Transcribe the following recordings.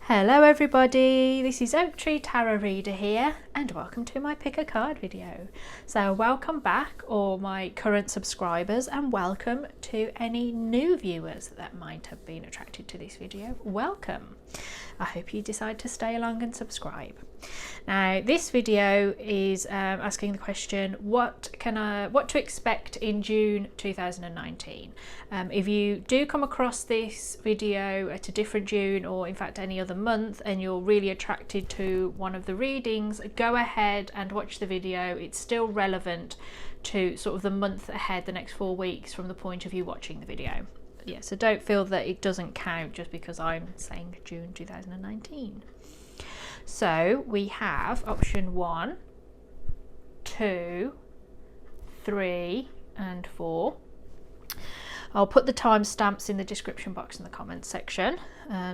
Hello everybody, this is Oak Tree Tarot Reader here and welcome to my pick a card video. So welcome back all my current subscribers and welcome to any new viewers that might have been attracted to this video. Welcome. I hope you decide to stay along and subscribe. Now this video is asking the question what to expect in June 2019. If you do come across this video at a different June or in fact any other month and you're really attracted to one of the readings, go ahead and watch the video. It's still relevant to sort of the month ahead, the next 4 weeks from the point of you watching the video. Yeah, so don't feel that it doesn't count just because I'm saying June 2019. So we have option 1, 2, 3 and 4. I'll put the timestamps in the description box in the comments section.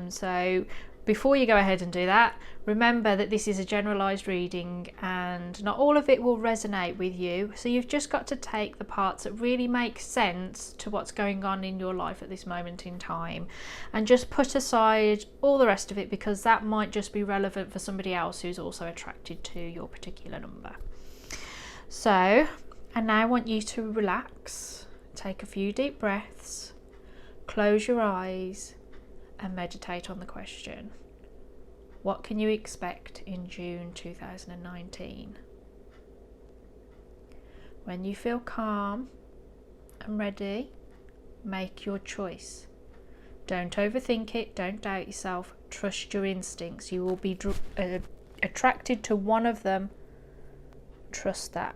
So before you go ahead and do that, remember that this is a generalized reading and not all of it will resonate with you. So you've just got to take the parts that really make sense to what's going on in your life at this moment in time and just put aside all the rest of it because that might just be relevant for somebody else who's also attracted to your particular number. So, I now want you to relax, take a few deep breaths, close your eyes and meditate on the question. What can you expect in June 2019? When you feel calm and ready, make your choice. Don't overthink it, don't doubt yourself, trust your instincts. You will be attracted to one of them. Trust that.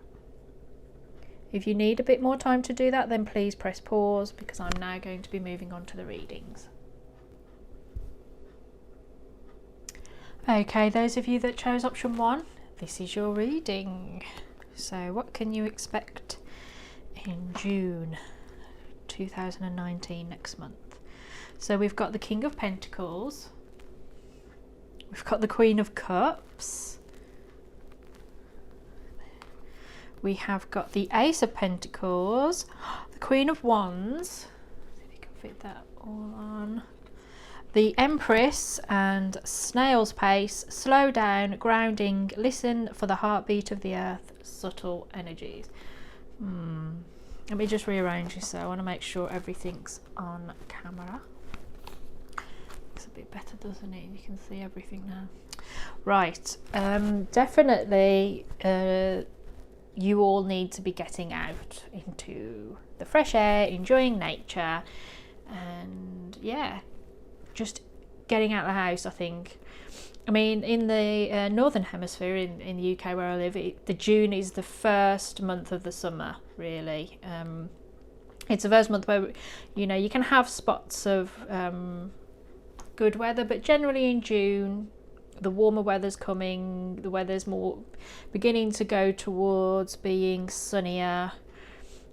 If you need a bit more time to do that, then please press pause because I'm now going to be moving on to the readings. Okay, those of you that chose option 1, this is your reading. So what can you expect in June 2019, next month? So we've got the King of Pentacles, we've got the Queen of Cups, we have got the Ace of Pentacles, the Queen of Wands, see if you can fit that all on, the Empress and Snail's Pace, slow down, grounding, listen for the heartbeat of the earth, subtle energies. Let me just rearrange this so I want to make sure everything's on camera. Looks a bit better, doesn't it? You can see everything now. Right, definitely you all need to be getting out into the fresh air, enjoying nature, and yeah, just getting out of the house. I think, I mean, in the northern hemisphere, in the UK where I live, the June is the first month of the summer, really. It's the first month where, you know, you can have spots of good weather, but generally in June the warmer weather's coming, the weather's more beginning to go towards being sunnier.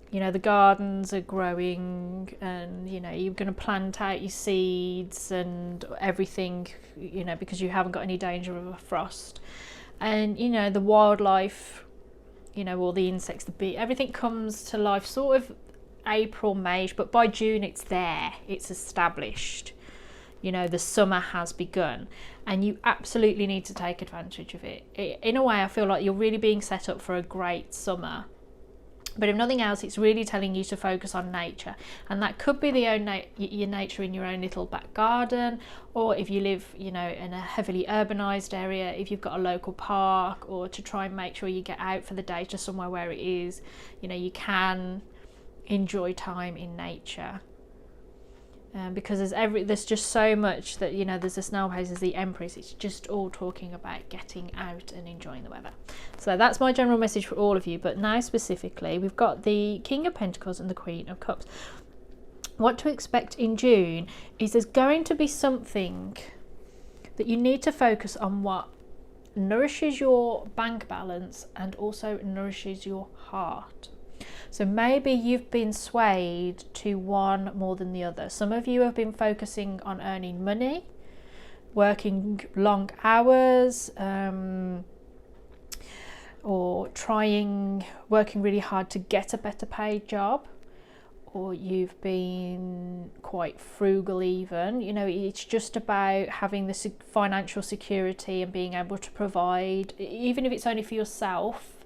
You know, the gardens are growing and, you know, you're going to plant out your seeds and everything, you know, because you haven't got any danger of a frost. And, you know, the wildlife, you know, all the insects, the bee, everything comes to life sort of April, May, but by June it's there, it's established. You know, the summer has begun and you absolutely need to take advantage of it. In a way, I feel like you're really being set up for a great summer. But if nothing else, it's really telling you to focus on nature, and that could be your nature in your own little back garden, or if you live, you know, in a heavily urbanized area, if you've got a local park, or to try and make sure you get out for the day to somewhere where it is, you know, you can enjoy time in nature. Because there's just so much that, you know, there's the Snail Pace, there's the Empress, it's just all talking about getting out and enjoying the weather. So that's my general message for all of you, but now specifically we've got the King of Pentacles and the Queen of Cups. What to expect in June is there's going to be something that you need to focus on what nourishes your bank balance and also nourishes your heart. So maybe you've been swayed to one more than the other. Some of you have been focusing on earning money, working long hours, or working really hard to get a better paid job. or you've been quite frugal even. You know, it's just about having the financial security and being able to provide, even if it's only for yourself.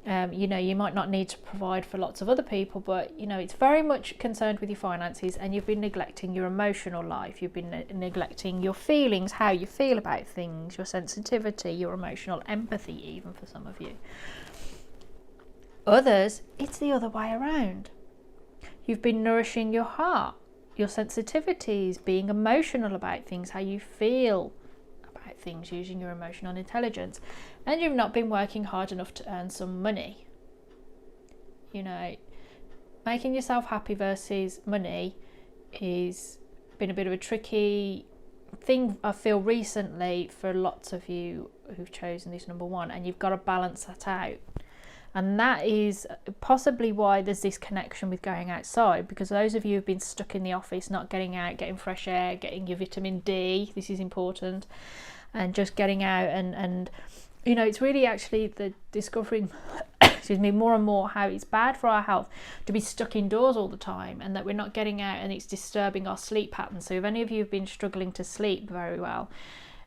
You know, you might not need to provide for lots of other people, but you know, it's very much concerned with your finances, and you've been neglecting your emotional life. You've been neglecting your feelings, how you feel about things, your sensitivity, your emotional empathy, even for some of you. Others, it's the other way around. You've been nourishing your heart, your sensitivities, being emotional about things, how you feel about things, using your emotional intelligence, and you've not been working hard enough to earn some money. You know, making yourself happy versus money is been a bit of a tricky thing, I feel, recently for lots of you who've chosen this number one, and you've got to balance that out. And that is possibly why there's this connection with going outside, because those of you who've been stuck in the office, not getting out, getting fresh air, getting your vitamin D, this is important, and just getting out and you know, it's really actually the discovering excuse me, more and more how it's bad for our health to be stuck indoors all the time, and that we're not getting out, and it's disturbing our sleep pattern. So if any of you have been struggling to sleep very well,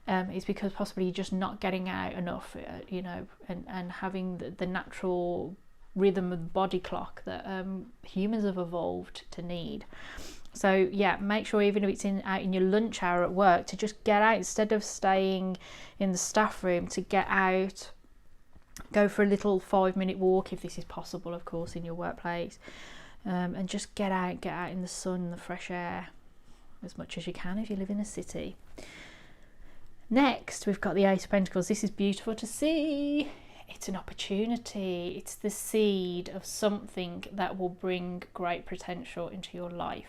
it's because possibly you're just not getting out enough, you know, and having the natural rhythm of the body clock that humans have evolved to need. So yeah, make sure even if it's out in your lunch hour at work, to just get out instead of staying in the staff room, to get out, go for a little 5-minute walk if this is possible, of course, in your workplace, and just get out in the sun, the fresh air, as much as you can if you live in a city. Next, we've got the Ace of Pentacles. This is beautiful to see. It's an opportunity. It's the seed of something that will bring great potential into your life.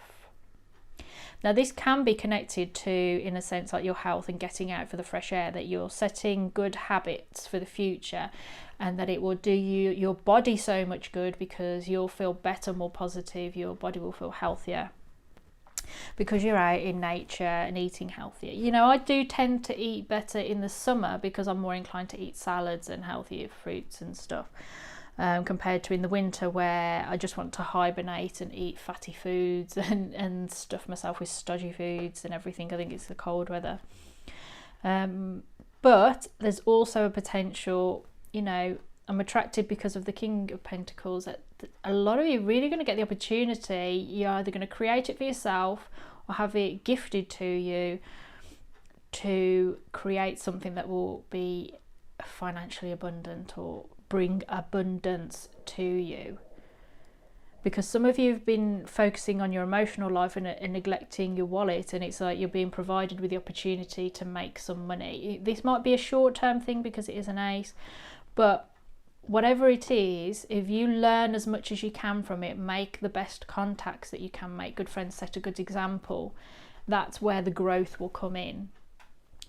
Now, this can be connected to, in a sense, like your health and getting out for the fresh air, that you're setting good habits for the future, and that it will do your body so much good, because you'll feel better, more positive, your body will feel healthier, because you're out in nature and eating healthier. You know, I do tend to eat better in the summer because I'm more inclined to eat salads and healthier fruits and stuff, compared to in the winter, where I just want to hibernate and eat fatty foods and stuff myself with stodgy foods and everything. I think it's the cold weather. But there's also a potential, you know, I'm attracted because of the King of Pentacles, that a lot of you are really going to get the opportunity. You're either going to create it for yourself or have it gifted to you to create something that will be financially abundant or bring abundance to you. Because some of you have been focusing on your emotional life and neglecting your wallet, and it's like you're being provided with the opportunity to make some money. This might be a short-term thing because it is an ace, but whatever it is, if you learn as much as you can from it, make the best contacts that you can, make good friends, set a good example, that's where the growth will come in.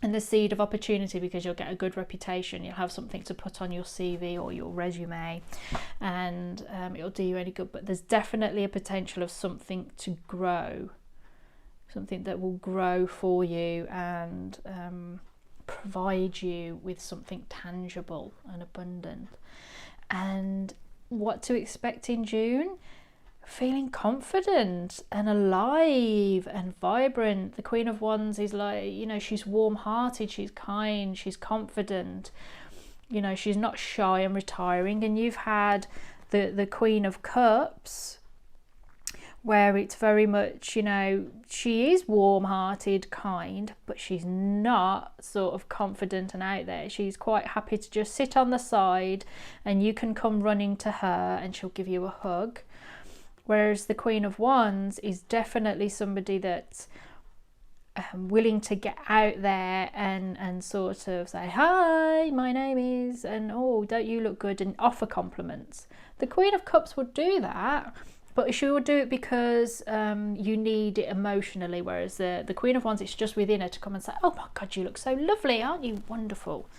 And the seed of opportunity, because you'll get a good reputation, you'll have something to put on your CV or your resume, and it'll do you any good. But there's definitely a potential of something to grow, something that will grow for you and provide you with something tangible and abundant. And what to expect in June? Feeling confident and alive and vibrant. The Queen of Wands is like, you know, she's warm-hearted, she's kind, she's confident, you know, she's not shy and retiring. And you've had the Queen of Cups, where it's very much, you know, she is warm-hearted, kind, but she's not sort of confident and out there. She's quite happy to just sit on the side, and you can come running to her and she'll give you a hug. Whereas the Queen of Wands is definitely somebody that's willing to get out there and sort of say, hi, my name is, and oh, don't you look good, and offer compliments. The Queen of Cups would do that, but she would do it because you need it emotionally, whereas the Queen of Wands, it's just within her to come and say, oh my God, you look so lovely, aren't you wonderful?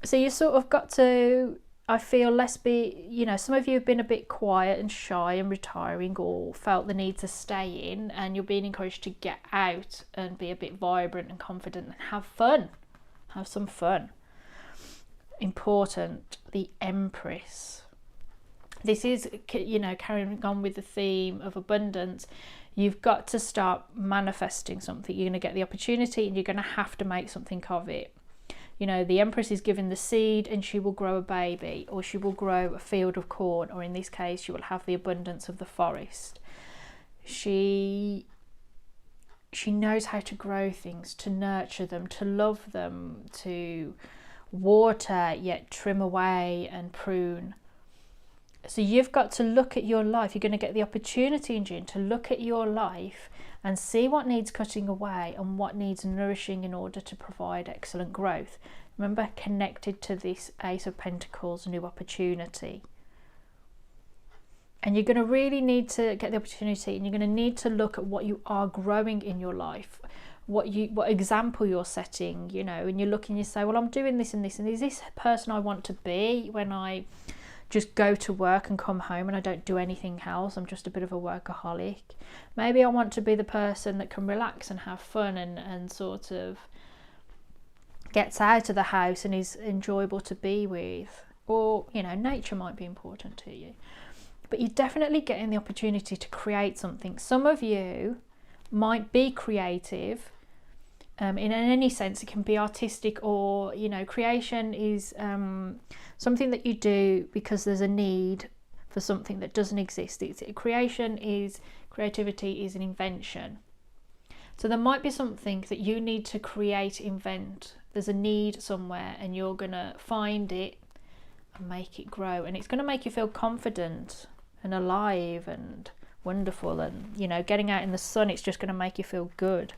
So you sort of got to, I feel, you know, some of you have been a bit quiet and shy and retiring, or felt the need to stay in, and you're being encouraged to get out and be a bit vibrant and confident and have fun. Have some fun. Important, the Empress. this is, you know, carrying on with the theme of abundance. You've got to start manifesting something. You're going to get the opportunity and you're going to have to make something of it. You know, the Empress is given the seed and she will grow a baby, or she will grow a field of corn, or in this case, she will have the abundance of the forest. She knows how to grow things, to nurture them, to love them, to water, yet trim away and prune. So you've got to look at your life. You're going to get the opportunity in June to look at your life and see what needs cutting away and what needs nourishing in order to provide excellent growth. Remember, connected to this Ace of Pentacles, new opportunity. And you're going to really need to get the opportunity, and you're going to need to look at what you are growing in your life, what example you're setting, you know, and you're looking, you say, well, I'm doing this and this, and is this person I want to be when I just go to work and come home and I don't do anything else? I'm just a bit of a workaholic. Maybe I want to be the person that can relax and have fun and sort of gets out of the house and is enjoyable to be with. Or, you know, nature might be important to you. But you're definitely getting the opportunity to create something. Some of you might be creative in any sense. It can be artistic, or, you know, creation is something that you do because there's a need for something that doesn't exist. Creativity is an invention. So there might be something that you need to create, invent. There's a need somewhere and you're going to find it and make it grow. And it's going to make you feel confident and alive and wonderful, and, you know, getting out in the sun, it's just going to make you feel good.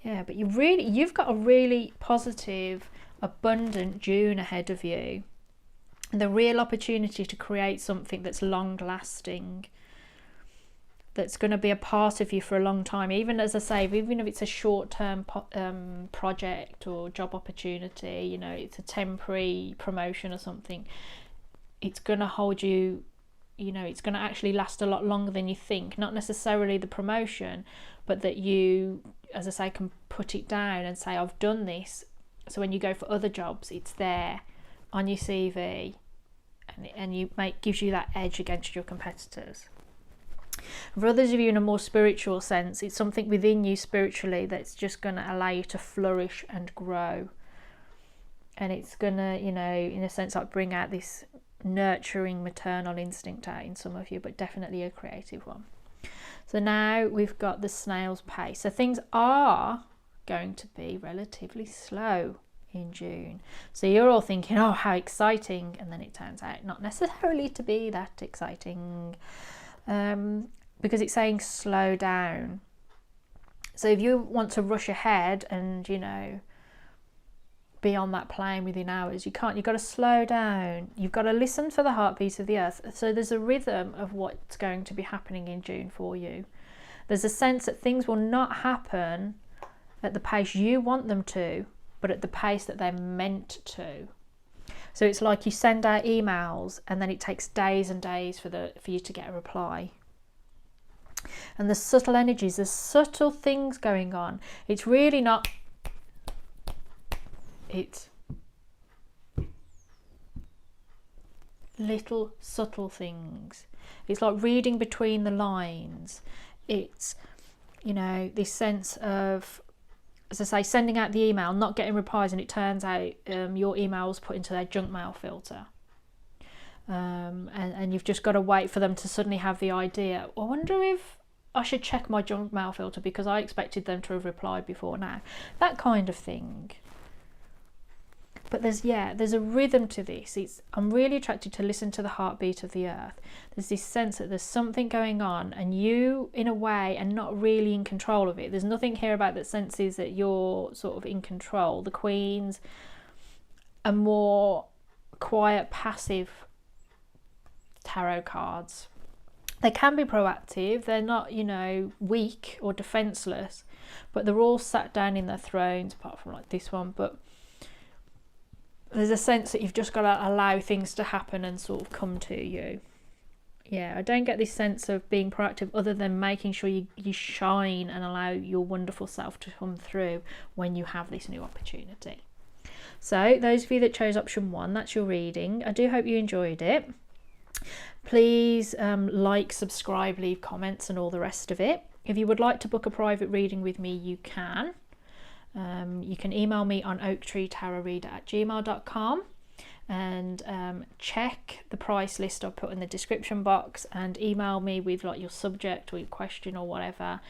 Yeah, but you've got a really positive, abundant June ahead of you, and the real opportunity to create something that's long lasting, that's going to be a part of you for a long time. Even, as I say, even if it's a short-term project or job opportunity, you know, it's a temporary promotion or something, it's going to hold you, you know, it's going to actually last a lot longer than you think. Not necessarily the promotion, but that you, as I say, can put it down and say, I've done this. So when you go for other jobs, it's there on your CV, and gives you that edge against your competitors. For others of you, in a more spiritual sense, it's something within you spiritually that's just going to allow you to flourish and grow. And it's going to, you know, in a sense, like bring out this nurturing maternal instinct out in some of you, but definitely a creative one. So now we've got the snail's pace. So things are going to be relatively slow in June. So you're all thinking, oh, how exciting, and then it turns out not necessarily to be that exciting, because it's saying slow down. So if you want to rush ahead and, you know, be on that plane within hours, you can't. You've got to slow down. You've got to listen for the heartbeat of the earth. So there's a rhythm of what's going to be happening in June for you. There's a sense that things will not happen at the pace you want them to, but at the pace that they're meant to. So it's like you send out emails and then it takes days and days for you to get a reply. And the subtle energies, there's subtle things going on. It's really not, it's little subtle things. It's like reading between the lines. It's, you know, this sense of, as I say, sending out the email, not getting replies, and it turns out your email was put into their junk mail filter. And you've just got to wait for them to suddenly have the idea, I wonder if I should check my junk mail filter because I expected them to have replied before now. That kind of thing. But there's a rhythm to this. I'm really attracted to listen to the heartbeat of the earth. There's this sense that there's something going on and you, in a way, are not really in control of it. There's nothing here about that senses that you're sort of in control. The queens are more quiet, passive tarot cards. They can be proactive. They're not, you know, weak or defenseless, but they're all sat down in their thrones, apart from like this one. But there's a sense that you've just got to allow things to happen and sort of come to you. Yeah, I don't get this sense of being proactive other than making sure you shine and allow your wonderful self to come through when you have this new opportunity. So those of you that chose option 1, that's your reading. I do hope you enjoyed it. Please like, subscribe, leave comments and all the rest of it. If you would like to book a private reading with me, you can. You can email me on oaktreetarotreader@gmail.com and check the price list I've put in the description box and email me with like your subject or your question or whatever,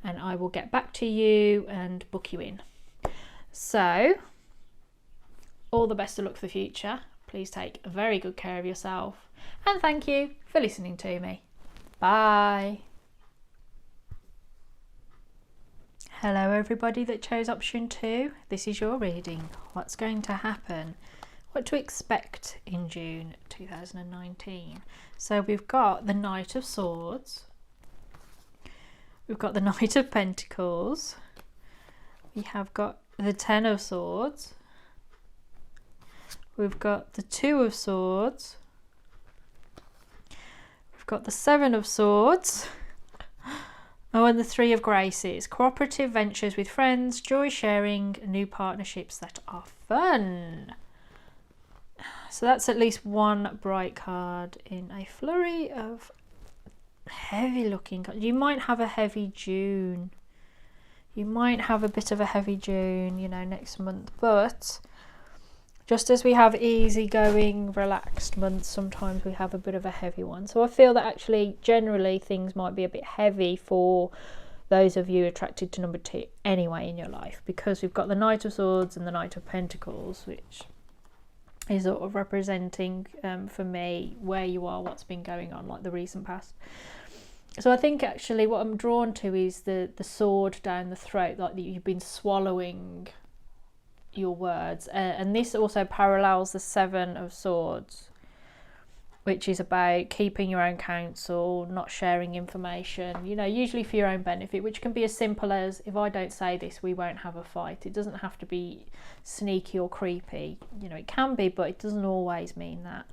and I will get back to you and book you in. So all the best of luck for the future. Please take very good care of yourself, and thank you for listening to me. Bye. Hello everybody that chose option 2. This is your reading. What's going to happen? What to expect in June 2019. So we've got the Knight of Swords. We've got the Knight of Pentacles. We have got the Ten of Swords. We've got the Two of Swords. We've got the Seven of Swords. Oh, and the Three of Graces. Cooperative ventures with friends, joy sharing, new partnerships that are fun. So that's at least one bright card in a flurry of heavy looking cards. You might have a heavy June. You might have a bit of a heavy June, you know, next month. But just as we have easygoing, relaxed months, sometimes we have a bit of a heavy one. So I feel that actually, generally, things might be a bit heavy for those of you attracted to number 2 anyway in your life, because we've got the Knight of Swords and the Knight of Pentacles, which is sort of representing for me where you are, what's been going on, like the recent past. So I think actually what I'm drawn to is the sword down the throat, like that you've been swallowing your words, and this also parallels the Seven of Swords, which is about keeping your own counsel, not sharing information, you know, usually for your own benefit, which can be as simple as, if I don't say this, we won't have a fight. It doesn't have to be sneaky or creepy, you know, it can be, but it doesn't always mean that.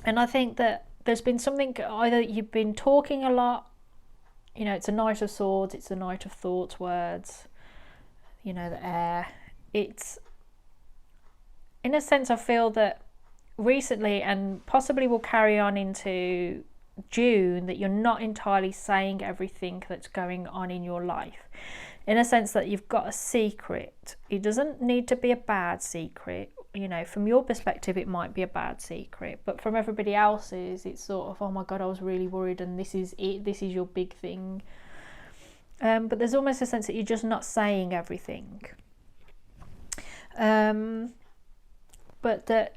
And I think that there's been something, either you've been talking a lot, you know, it's a Knight of Swords, it's a Knight of Thoughts, words, you know, the air. It's, in a sense, I feel that recently, and possibly will carry on into June, that you're not entirely saying everything that's going on in your life, in a sense that you've got a secret. It doesn't need to be a bad secret, you know, from your perspective it might be a bad secret, but from everybody else's it's sort of, oh my god, I was really worried, and this is it, this is your big thing. But there's almost a sense that you're just not saying everything, but that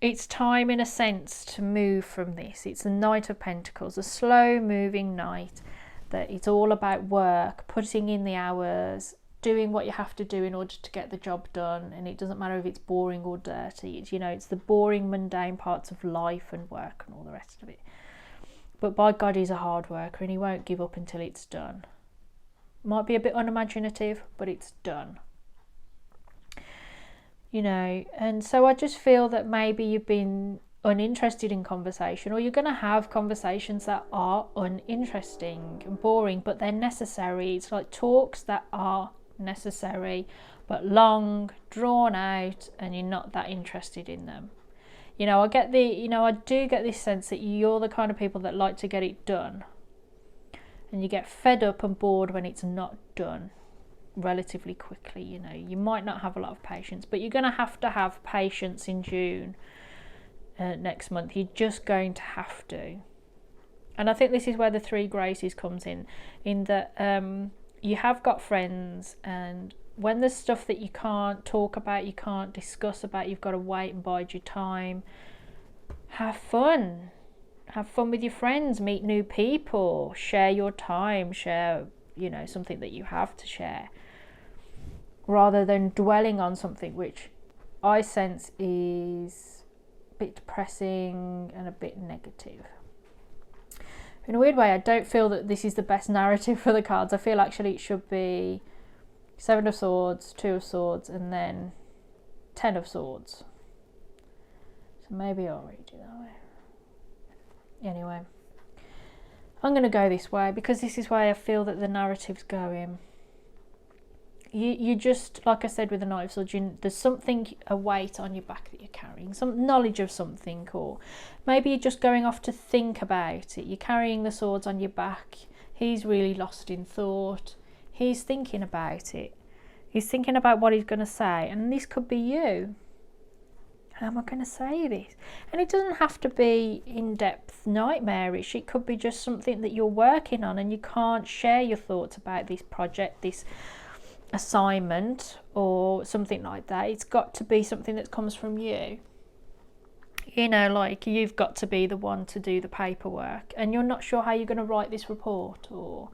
it's time, in a sense, to move from this. It's the Knight of Pentacles, a slow moving knight, that it's all about work, putting in the hours, doing what you have to do in order to get the job done, and it doesn't matter if it's boring or dirty. It's, you know, it's the boring, mundane parts of life and work and all the rest of it. But by God, he's a hard worker and he won't give up until it's done. Might be a bit unimaginative, but it's done. You know, and so I just feel that maybe you've been uninterested in conversation, or you're going to have conversations that are uninteresting and boring, but they're necessary. It's like talks that are necessary, but long, drawn out, and you're not that interested in them. You know, I do get this sense that you're the kind of people that like to get it done, and you get fed up and bored when it's not done relatively quickly. You know, you might not have a lot of patience, but you're going to have patience in June next month. You're just going to have to. And I think this is where the Three Graces comes in that you have got friends, and when there's stuff that you can't talk about, you can't discuss about, you've got to wait and bide your time. Have fun with your friends, meet new people, share your time, share, you know, something that you have to share, rather than dwelling on something which I sense is a bit depressing and a bit negative. In a weird way, I don't feel that this is the best narrative for the cards. I feel actually it should be Seven of Swords, Two of Swords, and then Ten of Swords. So maybe I'll read it that way. Anyway, I'm going to go this way because this is why I feel that the narrative's going. you just, like I said with the Knight of Swords, there's something, a weight on your back that you're carrying, some knowledge of something, or maybe you're just going off to think about it. You're carrying the swords on your back. He's really lost in thought. He's thinking about it. He's thinking about what he's going to say, and this could be you. How am I going to say this? And it doesn't have to be in-depth nightmarish. It could be just something that you're working on and you can't share your thoughts about this project, this assignment, or something like that. It's got to be something that comes from you. You know, like you've got to be the one to do the paperwork, and you're not sure how you're going to write this report, or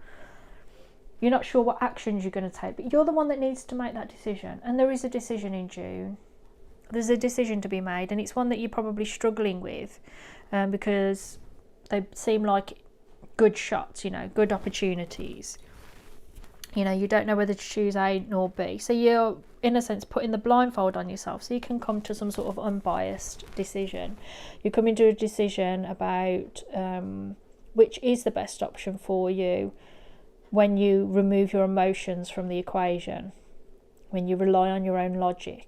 you're not sure what actions you're going to take, but you're the one that needs to make that decision. And there is a decision in June. There's a decision to be made, and it's one that you're probably struggling with, because they seem like good shots, you know, good opportunities. You know, you don't know whether to choose A nor B. So you're, in a sense, putting the blindfold on yourself so you can come to some sort of unbiased decision. You're coming to a decision about which is the best option for you when you remove your emotions from the equation, when you rely on your own logic.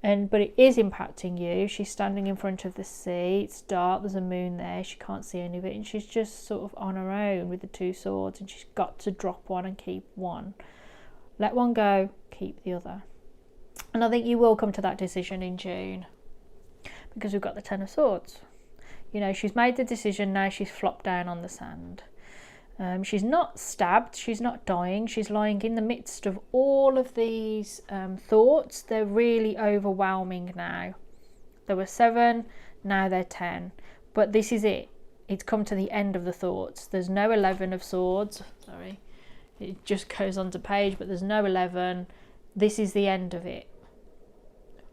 But it is impacting you. She's standing in front of the sea. It's dark. There's a moon there. She can't see any of it, and she's just sort of on her own with the two swords, and she's got to drop one and keep one. Let one go, keep the other. And I think you will come to that decision in June, because we've got the Ten of Swords. You know, she's made the decision. Now she's flopped down on the sand. She's not stabbed, she's not dying, she's lying in the midst of all of these thoughts. They're really overwhelming now. There were 7, now they're 10. But this is it. It's come to the end of the thoughts. There's no 11 of swords. Sorry. It just goes on to page, but there's no 11. This is the end of it.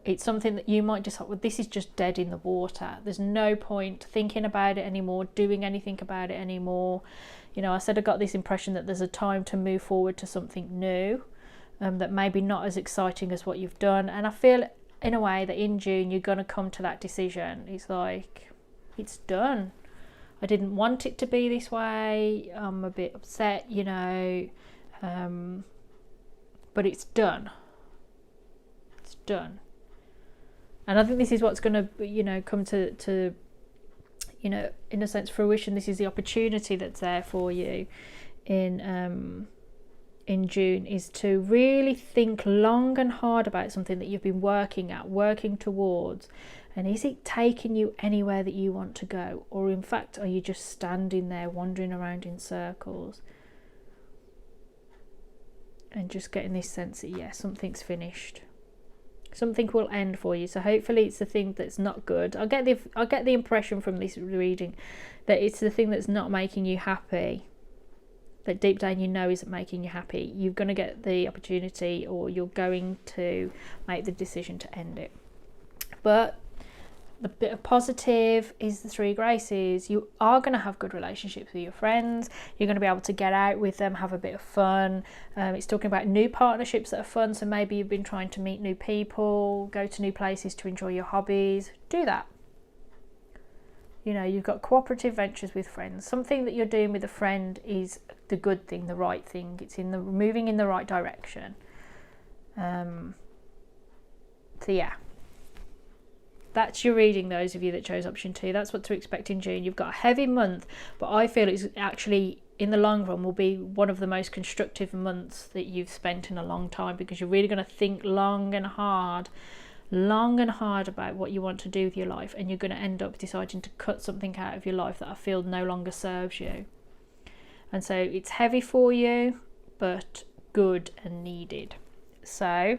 It's something that you might decide, well, this is just dead in the water. There's no point thinking about it anymore, doing anything about it anymore. You know, I said I got this impression that there's a time to move forward to something new, that maybe not as exciting as what you've done. And I feel in a way that in June you're going to come to that decision. It's like, it's done. I didn't want it to be this way. I'm a bit upset, you know, but it's done. It's done. And I think this is what's going to, you know, come to, you know, in a sense, fruition. This is the opportunity that's there for you in June, is to really think long and hard about something that you've been working towards. And is it taking you anywhere that you want to go? Or in fact, are you just standing there wandering around in circles? And just getting this sense that, yeah, something's finished. Something will end for you. So hopefully it's the thing that's not good. I get the impression from this reading that it's the thing that's not making you happy, that deep down you know isn't making you happy. You're going to get the opportunity, or you're going to make the decision to end it. But the bit of positive is the 3 graces. You are going to have good relationships with your friends. You're going to be able to get out with them, have a bit of fun. It's talking about new partnerships that are fun. So maybe you've been trying to meet new people, go to new places to enjoy your hobbies. Do that. You know, you've got cooperative ventures with friends. Something that you're doing with a friend is the good thing, the right thing. It's moving in the right direction. So yeah. That's your reading, those of you that chose option 2. That's what to expect in June. You've got a heavy month, but I feel it's actually, in the long run, will be one of the most constructive months that you've spent in a long time, because you're really going to think long and hard about what you want to do with your life, and you're going to end up deciding to cut something out of your life that I feel no longer serves you. And so it's heavy for you, but good and needed. So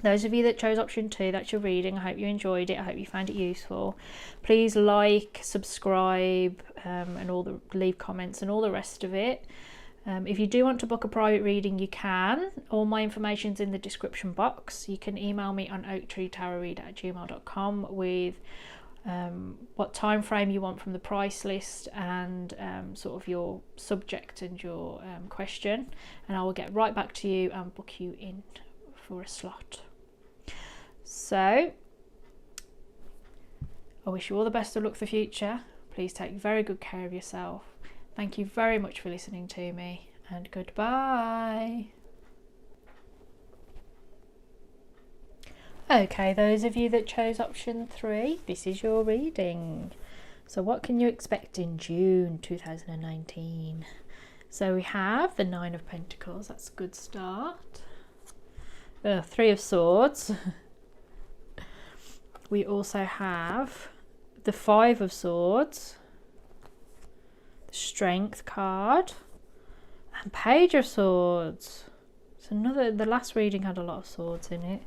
those of you that chose option 2, that's your reading. I hope you enjoyed it. I hope you found it useful. Please like, subscribe, and leave comments and all the rest of it. If you do want to book a private reading, you can. All my information's in the description box. You can email me on oaktreetarotreader@gmail.com with what time frame you want from the price list, and sort of your subject and your question, and I will get right back to you and book you in for a slot. So I wish you all the best of luck for the future. Please take very good care of yourself. Thank you very much for listening to me, and goodbye. Okay, those of you that chose option 3, this is your reading. So what can you expect in June 2019? So we have the 9 of Pentacles, that's a good start. 3 of Swords. We also have the 5 of Swords, the Strength card, and Page of Swords. So the last reading had a lot of swords in it.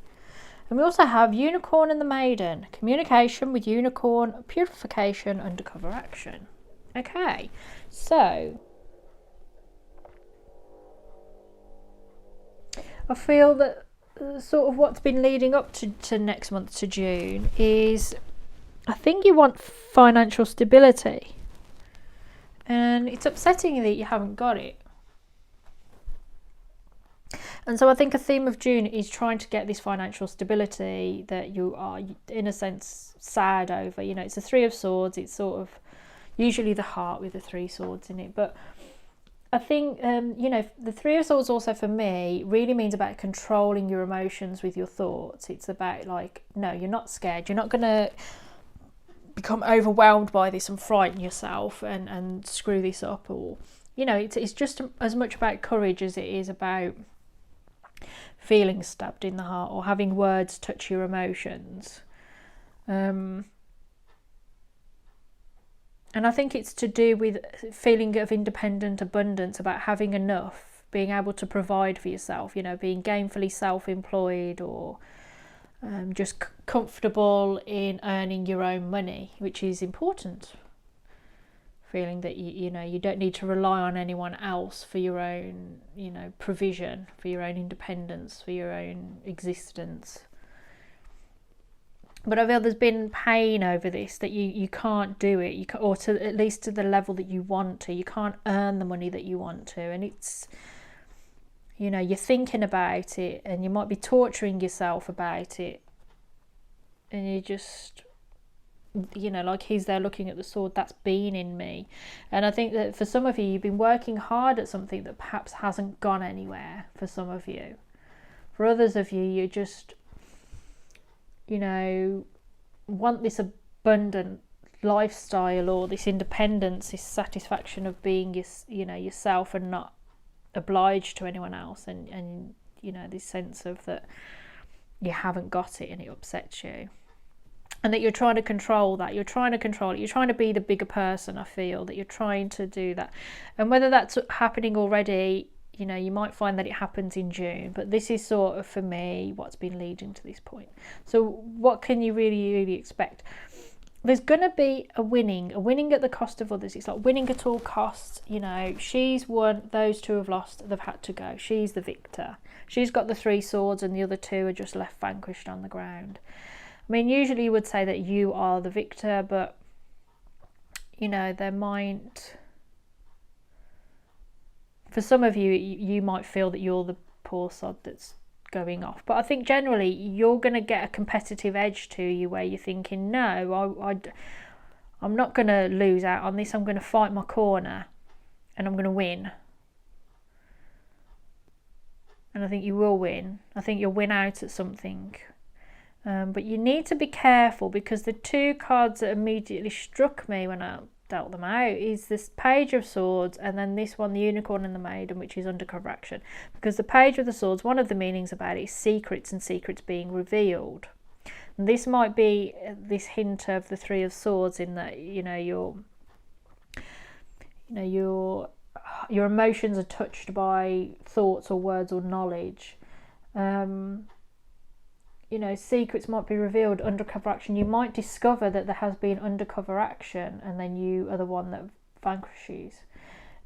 And we also have Unicorn and the Maiden. Communication with Unicorn, purification, undercover action. Okay, so I feel that sort of what's been leading up to next month, to June, is I think you want financial stability. And it's upsetting that you haven't got it. And so I think a theme of June is trying to get this financial stability that you are, in a sense, sad over. You know, it's a 3 of Swords. It's sort of usually the heart with the 3 swords in it. But I think, you know, the 3 of Swords also for me really means about controlling your emotions with your thoughts. It's about like, no, you're not scared. You're not going to become overwhelmed by this and frighten yourself and screw this up. Or, you know, it's just as much about courage as it is about feeling stabbed in the heart or having words touch your emotions. And I think it's to do with feeling of independent abundance, about having enough, being able to provide for yourself, you know, being gainfully self-employed, or just comfortable in earning your own money, which is important. Feeling that you know you don't need to rely on anyone else for your own, you know, provision, for your own independence, for your own existence. But I feel there's been pain over this, that you can't do it, or to at least to the level that you want to. You can't earn the money that you want to, and it's, you know, you're thinking about it, and you might be torturing yourself about it, and you just, you know, like he's there looking at the sword, that's been in me. And I think that for some of you, you've been working hard at something that perhaps hasn't gone anywhere for some of you. For others of you, you just, you know, want this abundant lifestyle, or this independence, this satisfaction of being you know, yourself and not obliged to anyone else, and you know, this sense of that you haven't got it and it upsets you. And that you're trying to control that, you're trying to control it, you're trying to be the bigger person. I feel that you're trying to do that. And whether that's happening already, you know, you might find that it happens in June. But this is sort of, for me, what's been leading to this point. So what can you really expect? There's going to be a winning at the cost of others. It's like winning at all costs. You know, she's won, those 2 have lost, they've had to go. She's the victor. She's got the 3 swords and the other 2 are just left vanquished on the ground. I mean, usually you would say that you are the victor, but, you know, there might, for some of you, you might feel that you're the poor sod that's going off. But I think generally you're going to get a competitive edge to you, where you're thinking, no, I'm not going to lose out on this. I'm going to fight my corner and I'm going to win. And I think you will win. I think you'll win out at something. But you need to be careful, because the 2 cards that immediately struck me when I dealt them out is this Page of Swords, and then this one, the Unicorn and the Maiden, which is undercover action. Because the Page of the Swords, one of the meanings about it is secrets, and secrets being revealed. And this might be this hint of the 3 of Swords, in that, you know, your emotions are touched by thoughts or words or knowledge. You know, secrets might be revealed, undercover action. You might discover that there has been undercover action, and then you are the one that vanquishes.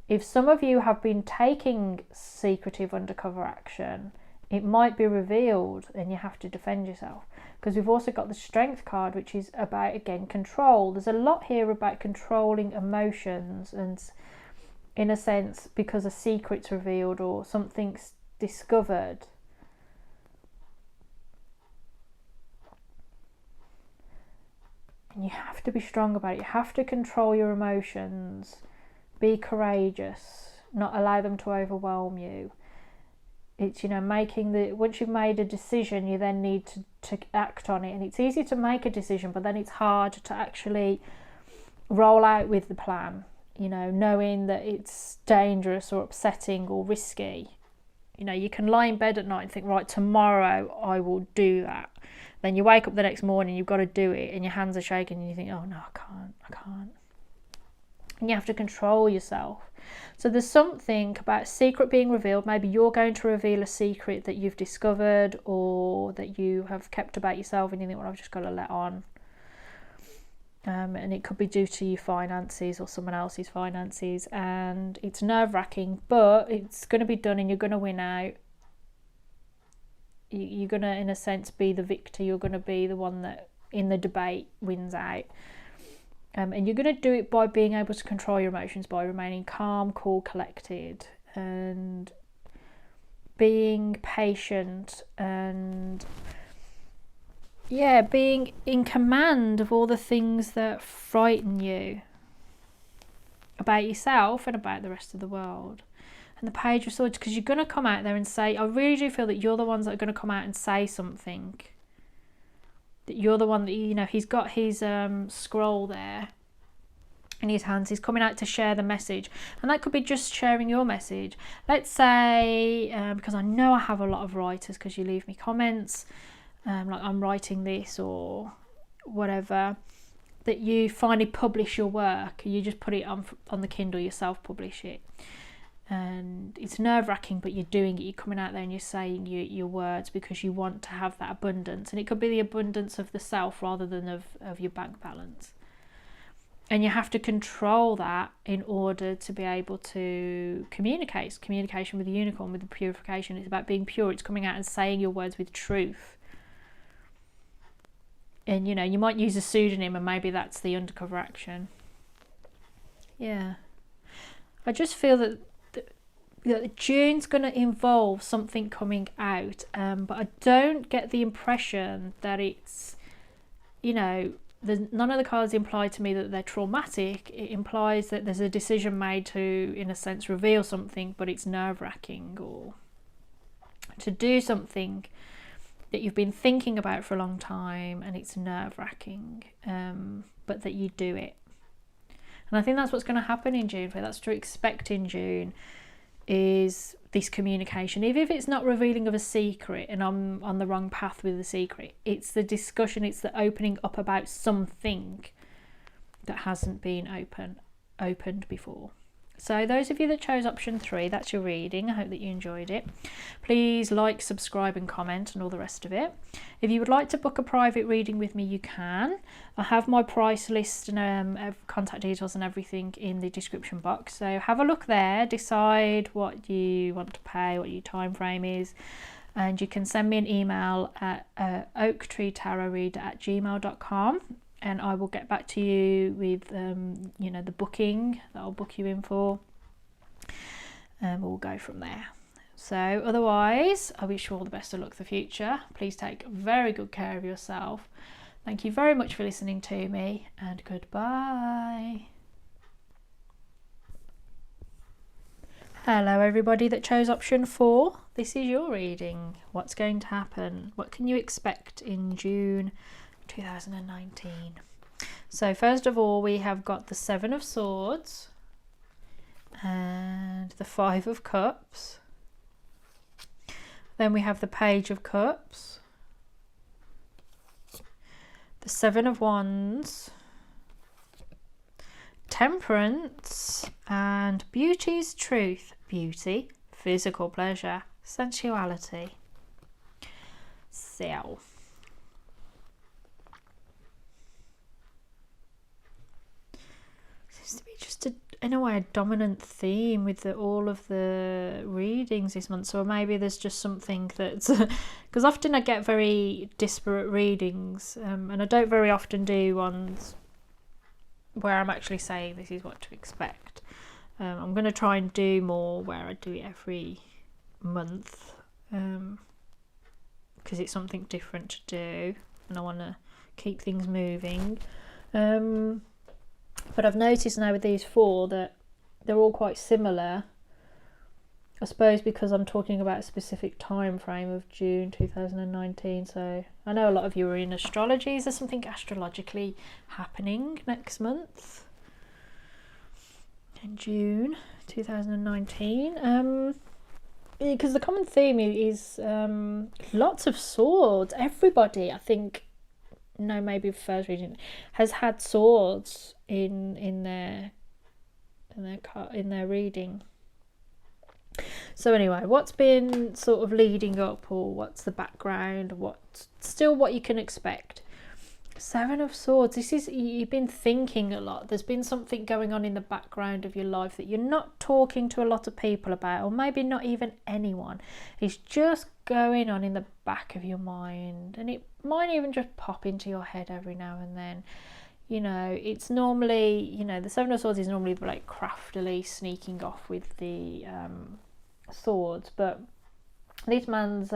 If some of you have been taking secretive undercover action, it might be revealed and you have to defend yourself. Because we've also got the Strength card, which is about, again, control. There's a lot here about controlling emotions, and in a sense, because a secret's revealed or something's discovered, you have to be strong about it. You have to control your emotions, be courageous, not allow them to overwhelm you. It's, you know, making the, once you've made a decision, you then need to act on it, and it's easy to make a decision, but then it's hard to actually roll out with the plan, you know, knowing that it's dangerous or upsetting or risky. You know, you can lie in bed at night and think, right, tomorrow I will do that. Then you wake up the next morning, you've got to do it, and your hands are shaking, and you think, oh no, I can't. And you have to control yourself. So there's something about a secret being revealed. Maybe you're going to reveal a secret that you've discovered or that you have kept about yourself, and you think, well, I've just got to let on. And it could be due to your finances or someone else's finances, and it's nerve-wracking, but it's going to be done, and you're going to win out. You're going to, in a sense, be the victor. You're going to be the one that in the debate wins out. And you're going to do it by being able to control your emotions, by remaining calm, cool, collected, and being patient, and being in command of all the things that frighten you about yourself and about the rest of the world. And the Page of Swords, because you're going to come out there and say, I really do feel that you're the ones that are going to come out and say something. That you're the one that, you know, he's got his scroll there in his hands. He's coming out to share the message. And that could be just sharing your message. Let's say, because I know I have a lot of writers, because you leave me comments, like I'm writing this or whatever, that you finally publish your work. You just put it on the Kindle, you self-publish it. And it's nerve-wracking, but you're doing it. You're coming out there and you're saying your words because you want to have that abundance. And it could be the abundance of the self rather than of your bank balance. And you have to control that in order to be able to communicate. It's communication with the unicorn, with the purification. It's about being pure. It's coming out and saying your words with truth. And, you know, you might use a pseudonym, and maybe that's the undercover action. Yeah. I just feel that June's going to involve something coming out, but I don't get the impression that it's, you know, none of the cards imply to me that they're traumatic. It implies that there's a decision made to, in a sense, reveal something, but it's nerve-wracking, or to do something that you've been thinking about for a long time, and it's nerve-wracking, but that you do it. And I think that's what's going to happen in June. That's to expect in June, is this communication. Even if it's not revealing of a secret and I'm on the wrong path with the secret, it's the discussion, it's the opening up about something that hasn't been opened before. So those of you that chose option 3, that's your reading. I hope that you enjoyed it. Please like, subscribe and comment and all the rest of it. If you would like to book a private reading with me, you can. I have my price list and contact details and everything in the description box. So have a look there, decide what you want to pay, what your time frame is. And you can send me an email at oaktreetarotreader@gmail.com. And I will get back to you with, you know, the booking that I'll book you in for. And we'll go from there. So otherwise, I wish you all the best of luck for the future. Please take very good care of yourself. Thank you very much for listening to me, and goodbye. Hello everybody that chose option 4. This is your reading. What's going to happen? What can you expect in June 2019? So first of all, we have got the 7 of Swords and the 5 of Cups. Then we have the Page of Cups, the 7 of Wands, Temperance, and Beauty's Truth. Beauty, physical pleasure, sensuality. So seems to be just in a way a dominant theme with all of the readings this month. So maybe there's just something that's because often I get very disparate readings, and I don't very often do ones where I'm actually saying this is what to expect. I'm going to try and do more where I do it every month, because it's something different to do and I want to keep things moving. But I've noticed now with these 4 that they're all quite similar, I suppose because I'm talking about a specific time frame of June 2019, so I know a lot of you are in astrology. Is there something astrologically happening next month in June 2019? Because the common theme is lots of swords. Everybody, I think, no, maybe first reading, has had swords in their reading. So anyway, what's been sort of leading up, or what's the background, what's still what you can expect? Seven of Swords. This is, you've been thinking a lot. There's been something going on in the background of your life that you're not talking to a lot of people about, or maybe not even anyone. It's just going on in the back of your mind, and it might even just pop into your head every now and then. You know, it's normally, you know, the Seven of Swords is normally like craftily sneaking off with the swords, but this man's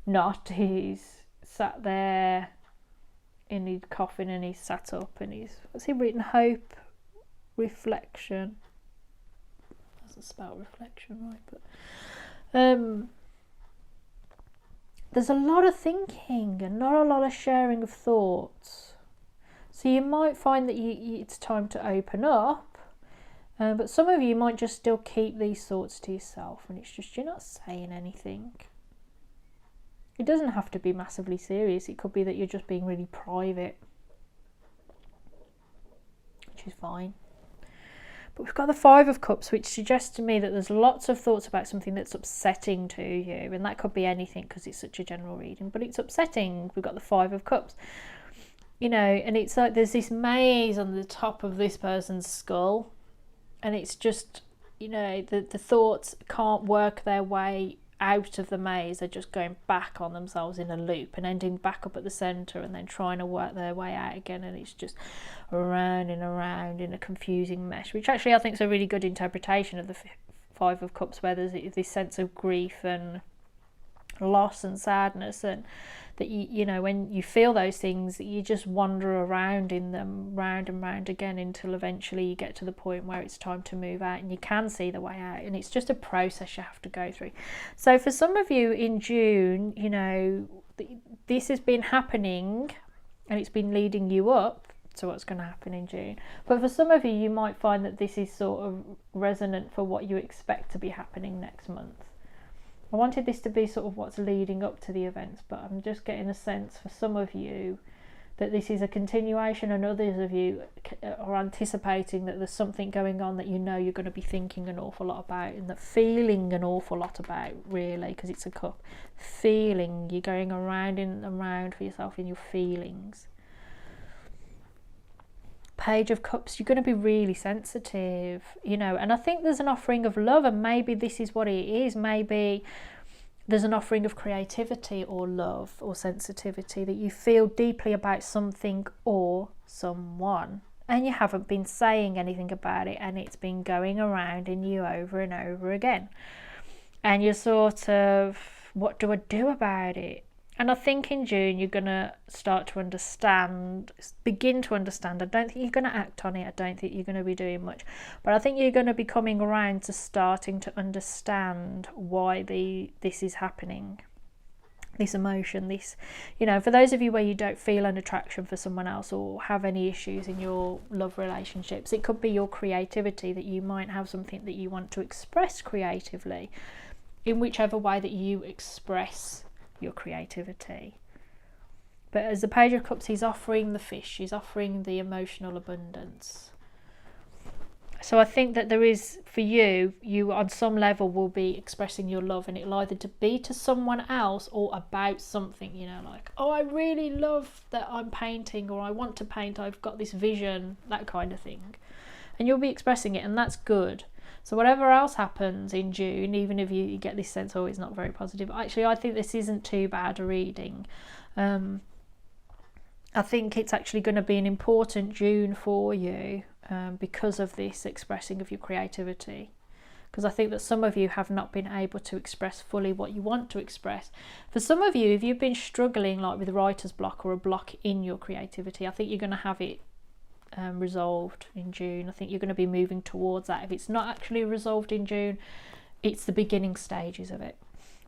not. He's sat there in his coffin, and he's sat up, and what's he written? Hope, reflection. Doesn't spell reflection right, but there's a lot of thinking and not a lot of sharing of thoughts. So you might find that it's time to open up, but some of you might just still keep these thoughts to yourself, and it's just you're not saying anything. It doesn't have to be massively serious. It could be that you're just being really private, which is fine. But we've got the Five of Cups, which suggests to me that there's lots of thoughts about something that's upsetting to you, and that could be anything because it's such a general reading, but it's upsetting. We've got the Five of Cups. You know, and it's like there's this maze on the top of this person's skull, and it's just, you know, the thoughts can't work their way out of the maze. They're just going back on themselves in a loop and ending back up at the centre, and then trying to work their way out again, and it's just around and around in a confusing mesh, which actually I think is a really good interpretation of the Five of Cups, where there's this sense of grief and loss and sadness, and that you know, when you feel those things, that you just wander around in them, round and round again, until eventually you get to the point where it's time to move out, and you can see the way out, and it's just a process you have to go through. So for some of you in June, you know, this has been happening, and it's been leading you up to what's going to happen in June. But for some of you, you might find that this is sort of resonant for what you expect to be happening next month. I wanted this to be sort of what's leading up to the events, but I'm just getting a sense for some of you that this is a continuation, and others of you are anticipating that there's something going on that you know you're going to be thinking an awful lot about, and that feeling an awful lot about, really, because it's a cup. Feeling, you're going around and around for yourself in your feelings. Page of Cups, you're going to be really sensitive, you know, and I think there's an offering of love, and maybe this is what it is. Maybe there's an offering of creativity or love or sensitivity, that you feel deeply about something or someone, and you haven't been saying anything about it, and it's been going around in you over and over again, and you're sort of, what do I do about it? And I think in June you're going to start to understand, begin to understand. I don't think you're going to act on it. I don't think you're going to be doing much. But I think you're going to be coming around to starting to understand why this is happening. This emotion, this, you know, for those of you where you don't feel an attraction for someone else or have any issues in your love relationships, it could be your creativity, that you might have something that you want to express creatively in whichever way that you express your creativity. But as the Page of Cups, he's offering the fish, he's offering the emotional abundance. So I think that there is, for you on some level will be expressing your love, and it'll either to be to someone else or about something, you know, like, oh, I really love that I'm painting, or I want to paint, I've got this vision, that kind of thing. And you'll be expressing it, and that's good. So whatever else happens in June, even if you get this sense, oh, it's not very positive, actually I think this isn't too bad a reading. I think it's actually going to be an important June for you, because of this expressing of your creativity. Because I think that some of you have not been able to express fully what you want to express. For some of you, if you've been struggling like with writer's block or a block in your creativity, I think you're going to have it resolved in June. I think you're going to be moving towards that. If it's not actually resolved in June, it's the beginning stages of it.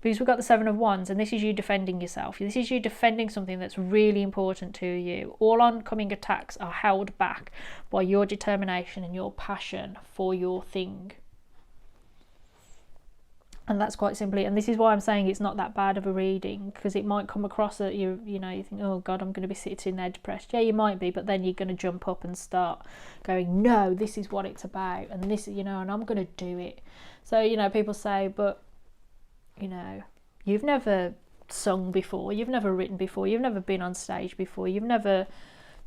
Because we've got the Seven of Wands, and this is you defending yourself. This is you defending something that's really important to you. All oncoming attacks are held back by your determination and your passion for your thing. And that's quite simply, and this is why I'm saying it's not that bad of a reading, because it might come across that you think, oh God, I'm going to be sitting there depressed. Yeah, you might be, but then you're going to jump up and start going, no, this is what it's about, and this, and I'm going to do it. So, people say, but, you've never sung before, you've never written before, you've never been on stage before, you've never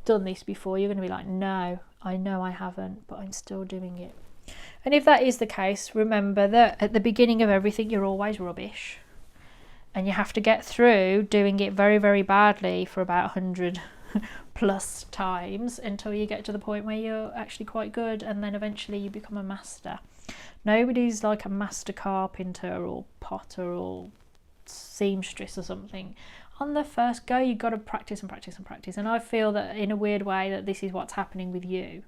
done this before. You're going to be like, no, I know I haven't, but I'm still doing it. And if that is the case, remember that at the beginning of everything, you're always rubbish. And you have to get through doing it very, very badly for about 100 plus times until you get to the point where you're actually quite good, and then eventually you become a master. Nobody's like a master carpenter or potter or seamstress or something. On the first go, you've got to practice and practice and practice. And I feel that in a weird way that this is what's happening with you.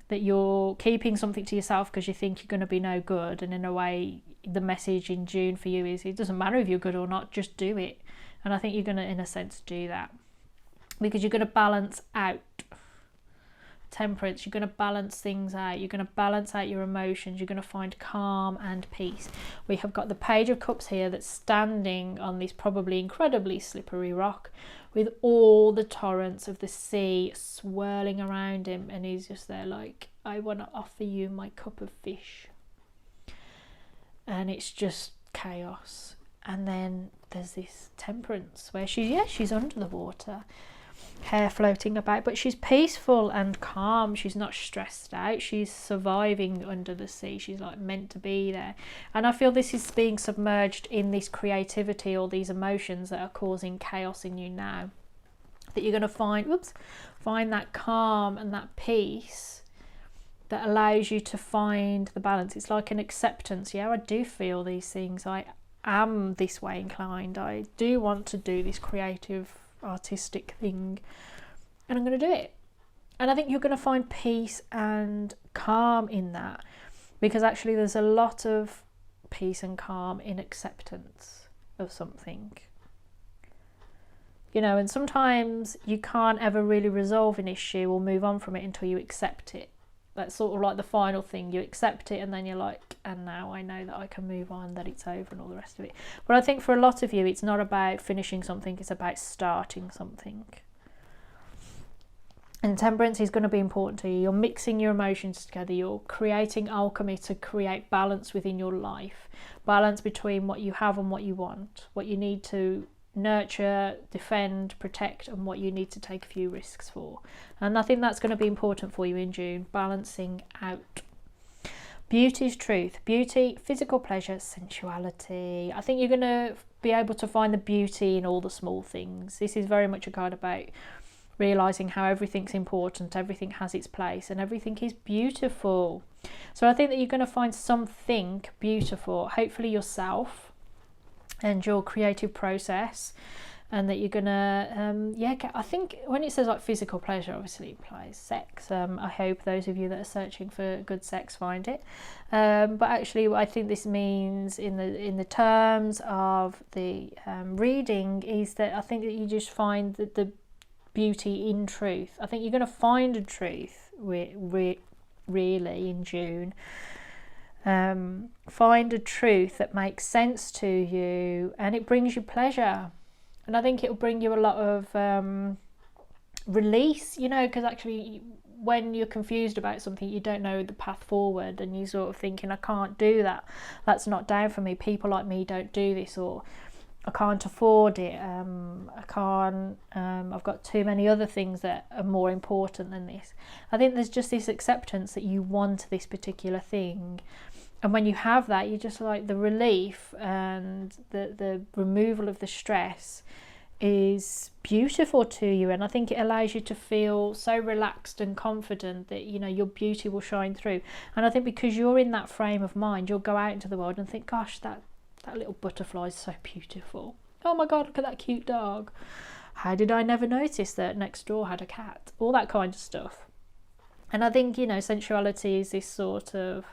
That you're keeping something to yourself because you think you're going to be no good, and in a way the message in June for you is it doesn't matter if you're good or not, just do it. And I think you're going to, in a sense, do that because you're going to balance out Temperance. You're going to balance things out, you're going to balance out your emotions, you're going to find calm and peace. We have got the Page of Cups here that's standing on this probably incredibly slippery rock with all the torrents of the sea swirling around him, and he's just there like, I want to offer you my cup of fish. And it's just chaos. And then there's this Temperance where she's under the water, hair floating about, but she's peaceful and calm. She's not stressed out. She's surviving under the sea. She's like meant to be there. And I feel this is being submerged in this creativity or these emotions that are causing chaos in you now. That you're going to find that calm and that peace that allows you to find the balance. It's like an acceptance. Yeah, I do feel these things. I am this way inclined. I do want to do this creative artistic thing, and I'm going to do it. And I think you're going to find peace and calm in that, because actually there's a lot of peace and calm in acceptance of something, and sometimes you can't ever really resolve an issue or move on from it until you accept it. That's sort of like the final thing. You accept it and then you're like, and now I know that I can move on, that it's over and all the rest of it. But I think for a lot of you, it's not about finishing something, it's about starting something. And Temperance is going to be important to you. You're mixing your emotions together. You're creating alchemy to create balance within your life. Balance between what you have and what you want. What you need to nurture, defend, protect, and what you need to take a few risks for. And I think that's going to be important for you in June, balancing out. Beauty is truth. Beauty, physical pleasure, sensuality. I think you're going to be able to find the beauty in all the small things. This is very much a card about realising how everything's important, everything has its place, and everything is beautiful. So I think that you're going to find something beautiful, hopefully yourself and your creative process, and that you're gonna I think when it says like physical pleasure, obviously it implies sex. I hope those of you that are searching for good sex find it, but actually I think this means in the terms of the reading is that I think that you just find that the beauty in truth. I think you're going to find a truth really in June. Find a truth that makes sense to you and it brings you pleasure, and I think it'll bring you a lot of release, because actually when you're confused about something, you don't know the path forward, and you're sort of thinking, I can't do that, that's not down for me, people like me don't do this, or I can't afford it, I've got too many other things that are more important than this. I think there's just this acceptance that you want this particular thing. And when you have that, you just like the relief and the removal of the stress is beautiful to you. And I think it allows you to feel so relaxed and confident that, your beauty will shine through. And I think because you're in that frame of mind, you'll go out into the world and think, gosh, that little butterfly is so beautiful. Oh my God, look at that cute dog. How did I never notice that next door had a cat? All that kind of stuff. And I think, sensuality is this sort of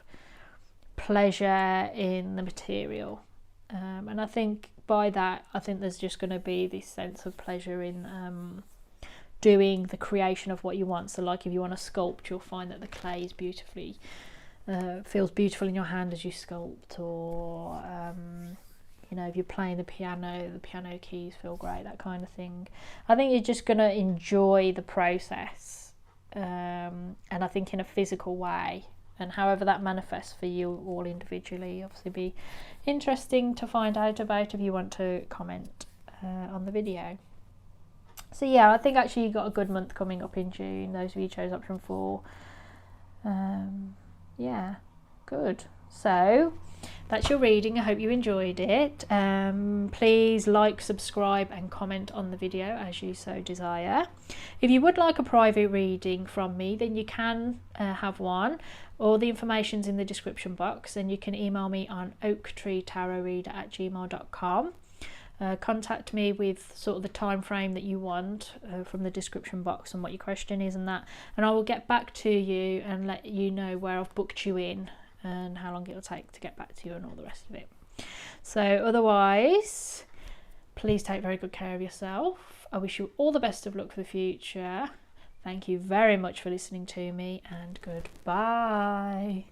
pleasure in the material. And I think by that, I think there's just going to be this sense of pleasure in doing the creation of what you want. So like if you want to sculpt, you'll find that the clay is beautifully feels beautiful in your hand as you sculpt, or you know, if you're playing the piano keys feel great, that kind of thing. I think you're just going to enjoy the process, and I think in a physical way, and however that manifests for you all individually. Obviously be interesting to find out about if you want to comment on the video. So yeah, I think actually you've got a good month coming up in June, those of you who chose option 4. Yeah, good. So that's your reading. I hope you enjoyed it. Please like, subscribe and comment on the video as you so desire. If you would like a private reading from me, then you can have one. All the information's in the description box, and you can email me on oaktreetarotreader@gmail.com. Contact me with sort of the time frame that you want from the description box and what your question is and that, and I will get back to you and let you know where I've booked you in and how long it'll take to get back to you and all the rest of it. So otherwise, please take very good care of yourself. I wish you all the best of luck for the future. Thank you very much for listening to me, and goodbye.